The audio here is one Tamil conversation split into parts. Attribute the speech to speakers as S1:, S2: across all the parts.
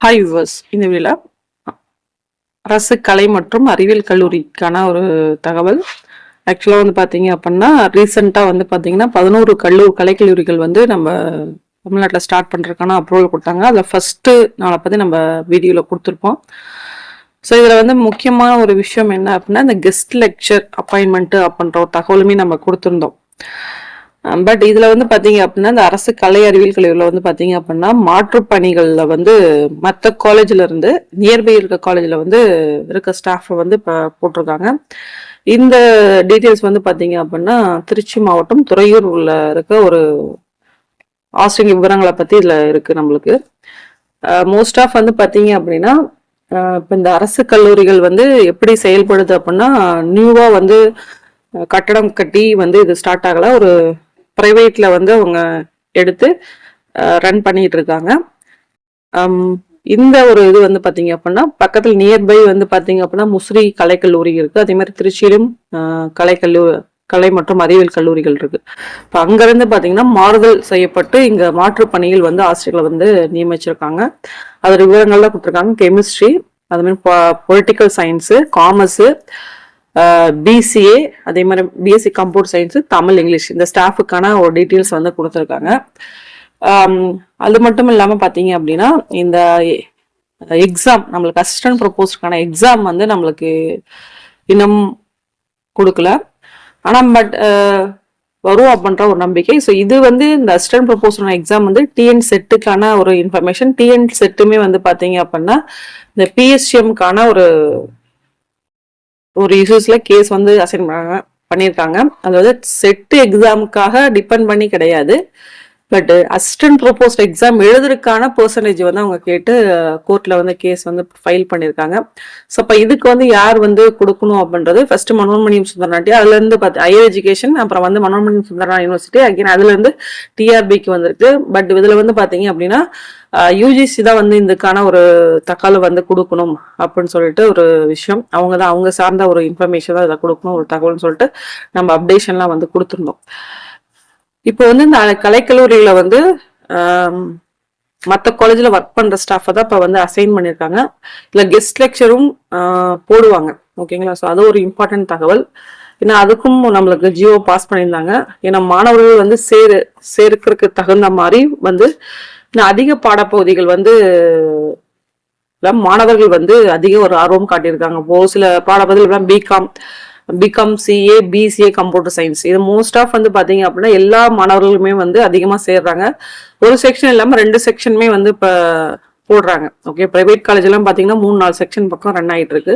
S1: ஹாய் வியூவர்ஸ், இந்த வீடியோல அரசு கலை மற்றும் அறிவியல் கல்லூரிக்கான ஒரு தகவல். ஆக்சுவலாக வந்து பார்த்தீங்க அப்படின்னா ரீசெண்டாக வந்து பார்த்தீங்கன்னா 11 கலைக்கல்லூரிகள் வந்து நம்ம தமிழ்நாட்டில் ஸ்டார்ட் பண்ணுறதுக்கான அப்ரூவல் கொடுத்தாங்க. அதில் ஃபஸ்ட்டு நாளை பற்றி நம்ம வீடியோவில் கொடுத்துருப்போம். ஸோ இதில் வந்து முக்கியமான ஒரு விஷயம் என்ன அப்படின்னா இந்த கெஸ்ட் லெக்சர் அப்பாயின்மெண்ட்டு அப்படின்ற ஒரு தகவலுமே நம்ம கொடுத்துருந்தோம். பட் இதில் வந்து பார்த்தீங்க அப்படின்னா இந்த அரசு கலை அறிவியல் கல்லூரியில் வந்து பார்த்தீங்க அப்படின்னா மாற்றுப்பணிகளில் வந்து மற்ற காலேஜில் இருந்து நியர்பை இருக்க காலேஜில் வந்து இருக்க ஸ்டாஃபை வந்து இப்போ போட்டிருக்காங்க. இந்த டீட்டெயில்ஸ் வந்து பார்த்தீங்க அப்படின்னா திருச்சி மாவட்டம் துறையூர் உள்ள இருக்க ஒரு ஆசிரியர் விவரங்களை பற்றி இதில் இருக்குது நம்மளுக்கு. மோஸ்ட் ஆஃப் வந்து பார்த்தீங்க அப்படின்னா இப்போ இந்த அரசு கல்லூரிகள் வந்து எப்படி செயல்படுது அப்படின்னா நியூவாக வந்து கட்டடம் கட்டி வந்து இது ஸ்டார்ட் ஆகலை. ஒரு ப்ரைவேட்ல வந்து அவங்க எடுத்து ரன் பண்ணிட்டு இருக்காங்க. இந்த ஒரு இது வந்து பார்த்தீங்க அப்படின்னா பக்கத்தில் நியர்பை வந்து பார்த்தீங்க அப்படின்னா முசிறி கலைக்கல்லூரி இருக்கு. அதே மாதிரி திருச்சியிலும் கலை மற்றும் அறிவியல் கல்லூரிகள் இருக்கு. இப்போ அங்கிருந்து பார்த்தீங்கன்னா மாறுதல் செய்யப்பட்டு இங்க மாற்றுப் பணியில் வந்து ஆசிரியர்களை வந்து நியமிச்சிருக்காங்க. அதோட விவரங்கள்லாம் கொடுத்துருக்காங்க. கெமிஸ்ட்ரி, அது மாதிரி பொலிட்டிக்கல் சயின்ஸு, காமர்ஸு, பிசிஏ, அதே மாதிரி BSc computer science, Tamil, English இந்த ஸ்டாஃபுக்கான ஒரு டீட்டெயில்ஸ் வந்து கொடுத்துருக்காங்க. அது மட்டும் இல்லாமல் பார்த்தீங்க அப்படின்னா இந்த எக்ஸாம் நம்மளுக்கு அசிஸ்டன்ட் ப்ரொபோஸ்டுக்கான எக்ஸாம் வந்து நம்மளுக்கு இன்னும் கொடுக்கல. ஆனால் பட் வரும் அப்படின்ற ஒரு நம்பிக்கை. ஸோ இது வந்து இந்த அசிஸ்டன்ட் ப்ரொபோசல் எக்ஸாம் வந்து டிஎன் செட்டுக்கான ஒரு இன்ஃபர்மேஷன். டிஎன் செட்டுமே வந்து பார்த்தீங்க அப்படின்னா இந்த பிஎஸ்சிஎம்கான ஒரு இஷ்யூஸ்ல கேஸ் வந்து அசைன் பண்ணியிருக்காங்க. அதாவது செட்டு எக்ஸாமுக்காக டிபெண்ட் பண்ணி கிடையாது. பட் அசிஸ்டன்ட் ப்ரொபோஸ்ட் எக்ஸாம் எழுதுறதுக்கான பெர்சன்டேஜ் வந்து அவங்க கேட்டு கோர்ட்ல வந்து கேஸ் வந்து ஃபைல் பண்ணியிருக்காங்க. ஸோ அப்போ இதுக்கு வந்து யார் வந்து கொடுக்கணும் அப்படின்றது ஃபர்ஸ்ட் மனோன்மணியம் சுந்தரநாட்டி, அதுல இருந்து ஹையர் எஜுகேஷன், அப்புறம் வந்து மனோன்மணியம் சுந்தரநாத் யூனிவர்சிட்டி, அகைன் அதுல இருந்து டிஆர்பிக்கு வந்திருக்கு. பட் இதுல வந்து பாத்தீங்க அப்படின்னா யூஜிசி தான் வந்து இதுக்கான ஒரு தகவல் வந்து கொடுக்கணும் அப்படின்னு சொல்லிட்டு ஒரு விஷயம். அவங்க சார்ந்த ஒரு இன்ஃபர்மேஷன் தான் இதை கொடுக்கணும் ஒரு தகவல்னு சொல்லிட்டு நம்ம அப்டேஷன்லாம் வந்து கொடுத்துருந்தோம். இப்போ வந்து இந்த கலைக்கல்லூரியில வந்து மற்ற காலேஜில் ஒர்க் பண்ற ஸ்டாஃபை தான் இப்போ வந்து அசைன் பண்ணியிருக்காங்க. இல்லை கெஸ்ட் லெக்சரும் போடுவாங்க. ஓகேங்களா? ஸோ அது ஒரு இம்பார்ட்டன்ட் தகவல். ஏன்னா அதுக்கும் நம்மளுக்கு ஜியோ பாஸ் பண்ணியிருந்தாங்க. ஏன்னா மாணவர்கள் வந்து சேர்க்கிறதுக்கு தகுந்த மாதிரி வந்து அதிக பாடப்பகுதிகள் வந்து மாணவர்கள் வந்து அதிக ஒரு ஆர்வம் காட்டியிருக்காங்க. ஒரு சில பாடப்பகுதிகள் BCom, CA, BCA, computer science, இது மோஸ்ட் ஆஃப் வந்து பாத்தீங்க அப்படின்னா எல்லா மாணவர்களுமே வந்து அதிகமா சேர்றாங்க. ஒரு செக்ஷன் இல்லாம 2 செக்ஷனுமே வந்து இப்ப போடுறாங்க. ஓகே, பிரைவேட் காலேஜ் எல்லாம் பாத்தீங்கன்னா 3-4 செக்ஷன் பக்கம் ரன் ஆயிட்டு இருக்கு.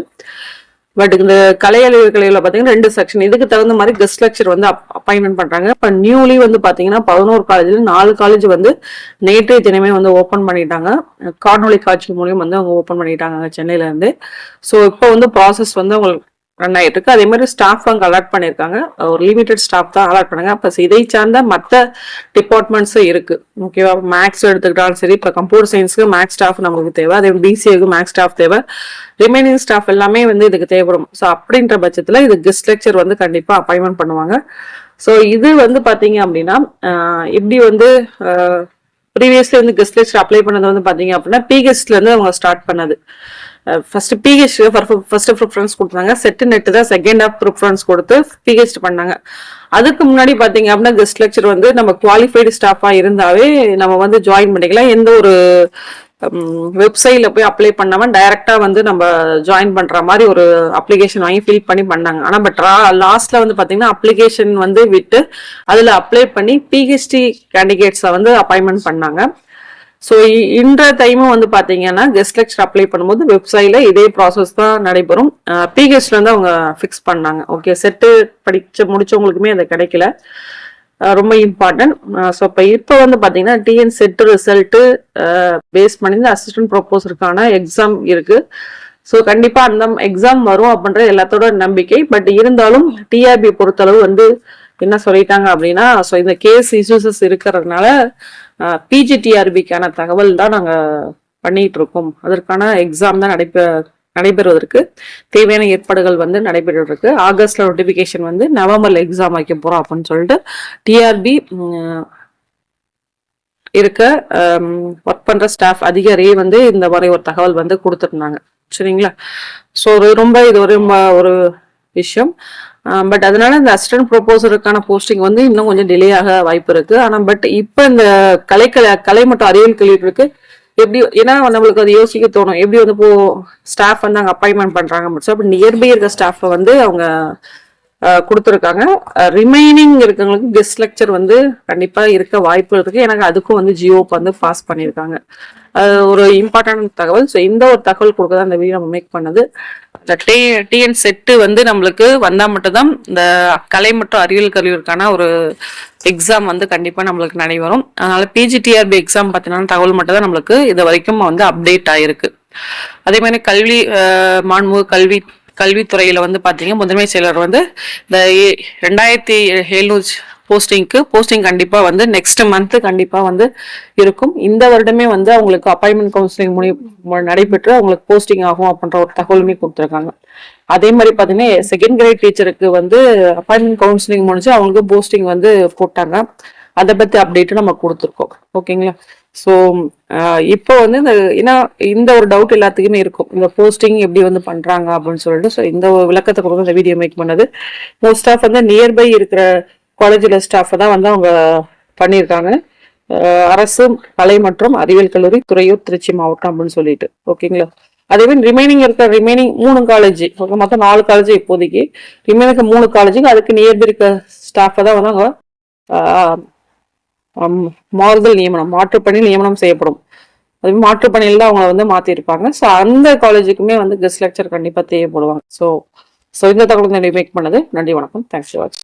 S1: பட் இந்த கலையில பாத்தீங்கன்னா 2 செக்ஷன். இதுக்கு தகுந்த மாதிரி கெஸ்ட் லெக்சர் வந்து அப்பாயின்மெண்ட் பண்றாங்க. இப்ப நியூலி வந்து பாத்தீங்கன்னா 11 காலேஜ்ல 4 காலேஜ் வந்து நேற்றைய தினமே வந்து ஓபன் பண்ணிட்டாங்க. காணொலி காட்சி மூலியம் வந்து அவங்க ஓபன் பண்ணிட்டாங்க சென்னையில இருந்து. ஸோ இப்போ வந்து ப்ராசஸ் வந்து அவங்களுக்கு ரன் ஆகிட்டு இருக்கு. அதே மாதிரி ஸ்டாஃப் அங்கே அலாட் பண்ணியிருக்காங்க. ஒரு லிமிடெட் ஸ்டாஃப் தான் அலாட் பண்ணாங்க. அப்போ இதை சார்ந்த மற்ற டிபார்ட்மெண்ட்ஸும் இருக்கு. ஓகேவா? மேக்ஸ் எடுத்துக்கிட்டாலும் சரி, இப்போ கம்ப்யூட்டர் சயின்ஸுக்கு மேக்ஸ் ஸ்டாஃப் நமக்கு தேவை, அதே பிசிஏக்கு மேக்ஸ் ஸ்டாஃப் தேவை, ரிமைனிங் ஸ்டாஃப் எல்லாமே வந்து இதுக்கு தேவைப்படும். ஸோ அப்படின்ற பட்சத்தில் இது கெஸ்ட் லெக்சர் வந்து கண்டிப்பாக அப்பாயின்மெண்ட் பண்ணுவாங்க. ஸோ இது வந்து பார்த்தீங்க அப்படின்னா எப்படி வந்து ப்ரீவியஸ்லி வந்து கெஸ்ட் லெக்சர் அப்ளை பண்ணது வந்து பார்த்தீங்க அப்படின்னா பிகெஸ்ட்ல இருந்து அவங்க ஸ்டார்ட் பண்ணது. ஃபர்ஸ்ட் பிஹெச் ஃபர்ஸ்ட் ப்ரிஃபரன்ஸ் கொடுத்தாங்க. செட் நெட் தான் செகண்ட் ஆஃப் ப்ரிஃபரன்ஸ் கொடுத்து பிஹெச் பண்ணாங்க. அதுக்கு முன்னாடி பாத்தீங்க அப்படின்னா கெஸ்ட் லெக்சர் வந்து நம்ம குவாலிஃபைடு ஸ்டாஃபா இருந்தாவே நம்ம வந்து ஜாயின் பண்ணிக்கலாம். எந்த ஒரு வெப்சைட்ல போய் அப்ளை பண்ணாம டைரக்டா வந்து நம்ம ஜாயின் பண்ற மாதிரி ஒரு அப்ளிகேஷன் வாங்கி ஃபில் பண்ணி பண்ணாங்க. ஆனா பட் லாஸ்ட்ல வந்து பாத்தீங்கன்னா அப்ளிகேஷன் வந்து விட்டு அதுல அப்ளை பண்ணி பிஹெச்டி கேண்டிடேட்ஸை வந்து அப்பாயின்மெண்ட் பண்ணாங்க. ஸோ இன்றைய டைமும் வந்து பார்த்தீங்கன்னா கெஸ்ட் லெக்சர் அப்ளை பண்ணும்போது வெப்சைட்ல இதே ப்ராசஸ் தான் நடைபெறும். பிஹெச்ல இருந்து அவங்க ஃபிக்ஸ் பண்ணாங்க. ஓகே, செட்டு முடிச்சவங்களுக்குமே அது கிடைக்கல. ரொம்ப இம்பார்ட்டன்ட். ஸோ இப்போ வந்து பார்த்தீங்கன்னா டிஎன் செட்டு ரிசல்ட்டு பேஸ் பண்ணி அசிஸ்டன்ட் ப்ரொபோசருக்கான எக்ஸாம் இருக்கு. ஸோ கண்டிப்பா அந்த எக்ஸாம் வரும் அப்படின்ற எல்லாத்தோட நம்பிக்கை. பட் இருந்தாலும் டிஆர்பி பொறுத்தளவு வந்து என்ன சொல்லிட்டாங்க அப்படின்னா, ஸோ இந்த கேஸ் இஷ்யூஸஸ் இருக்கிறதுனால பிஜிடிஆர்பிக்கான தகவல் தான் நாங்கள் பண்ணிட்டு இருக்கோம். அதற்கான எக்ஸாம் தான் நடைபெறுவதற்கு தேவையான ஏற்பாடுகள் வந்து நடைபெறுவதற்கு ஆகஸ்ட்ல நோட்டிபிகேஷன் வந்து நவம்பர்ல எக்ஸாம் வைக்க போறோம் அப்படின்னு சொல்லிட்டு டிஆர்பி இருக்க ஒர்க் பண்ற ஸ்டாஃப் அதிகாரி வந்து இந்த மாதிரி ஒரு தகவல் வந்து கொடுத்துருந்தாங்க. சரிங்களா? ஸோ ரொம்ப இது ஒரு விஷயம். பட் அதனால இந்த அசிஸ்டன்ட் ப்ரொபோசருக்கான போஸ்டிங் வந்து இன்னும் கொஞ்சம் டிலே ஆக வாய்ப்பு இருக்கு. ஆனா பட் இப்ப இந்த கலை மற்றும் அறிவியல் கல்லூரிக்கு எப்படி, ஏன்னா நம்மளுக்கு அது யோசிக்க தோணும், எப்படி வந்து இப்போ ஸ்டாஃப் வந்து அங்கே அப்பாயின்மெண்ட் பண்றாங்க. அப்ப நியர்பை இருக்க ஸ்டாஃப் வந்து அவங்க கொடுத்துருக்காங்க. ரிமைனிங் இருக்கவங்களுக்கு கெஸ்ட் லெக்சர் வந்து கண்டிப்பா இருக்க வாய்ப்பு இருக்கு. எனக்கு அதுக்கும் வந்து ஜியோக்கு வந்து பாஸ் பண்ணியிருக்காங்க. ஒரு இம்பார்ட்டன்ட் தகவல். ஸோ இந்த ஒரு தகவல் கொடுக்க தான் இந்த வீடியோ நம்ம மேக் பண்ணது. இந்த டிஎன் செட்டு வந்து நம்மளுக்கு வந்தா மட்டும்தான் இந்த கலை மற்றும் அறிவியல் கல்லூரிக்கான ஒரு எக்ஸாம் வந்து கண்டிப்பா நம்மளுக்கு நடைபெறும். அதனால பிஜிடிஆர்பி எக்ஸாம் பார்த்தீங்கன்னா தகவல் மட்டும் தான் நம்மளுக்கு இது வரைக்கும் வந்து அப்டேட் ஆயிருக்கு. அதே மாதிரி மாண்புமிகு கல்வித்துறையில வந்து பாத்தீங்கன்னா முதன்மை செயலர் வந்து இந்த 2700 போஸ்டிங் கண்டிப்பா வந்து நெக்ஸ்ட் மந்த் கண்டிப்பா வந்து இருக்கும். இந்த வருடமே வந்து அவங்களுக்கு அப்பாயின்மெண்ட் கவுன்சிலிங் நடைபெற்று அவங்களுக்கு போஸ்டிங் ஆகும் அப்படின்ற ஒரு தகவலுமே கொடுத்துருக்காங்க. அதே மாதிரி பாத்தீங்கன்னா செகண்ட் கிரேட் டீச்சருக்கு வந்து அப்பாயின்மெண்ட் கவுன்சிலிங் முடிஞ்சு அவங்களுக்கு போஸ்டிங் வந்து போட்டாங்க. அதை பத்தி அப்டேட் நம்ம கொடுத்துருக்கோம். ஓகேங்களா? ஸோ இப்போ வந்து இந்த ஒரு டவுட் எல்லாத்துக்குமே இருக்கும், இந்த போஸ்டிங் எப்படி வந்து பண்றாங்க அப்படின்னு சொல்லிட்டு. ஸோ இந்த விளக்கத்தை கொடுத்து இந்த வீடியோ மேக் பண்ணது. மோஸ்ட் ஆஃப் வந்து நியர்பை இருக்கிற காலேஜில் ஸ்டாஃப் தான் வந்து அவங்க பண்ணியிருக்காங்க. அரசு கலை மற்றும் அறிவியல் கல்லூரி, துறையூர், திருச்சி மாவட்டம் அப்படின்னு சொல்லிட்டு. ஓகேங்களா? அதே மாதிரி ரிமைனிங் 3 காலேஜ், மொத்தம் 4 காலேஜ் இப்போதைக்கு. ரிமைனிங் 3 காலேஜுக்கு அதுக்கு நியர்பை இருக்க ஸ்டாஃபை தான் வந்து அவங்க மாறுதல் நியமனம், மாற்றுப்பணி நியமனம் செய்யப்படும். அது மாற்றுப்பணியில் தான் அவங்க வந்து மாத்திருப்பாங்க. ஸோ அந்த காலேஜுக்குமே வந்து கெஸ்ட் லெக்சர் கண்டிப்பா தேவைப்படுவாங்க. ஸோ இந்த தகவல் மேக் பண்ணது. நன்றி, வணக்கம். தேங்க்ஸ் ஃபார் வாட்சிங்.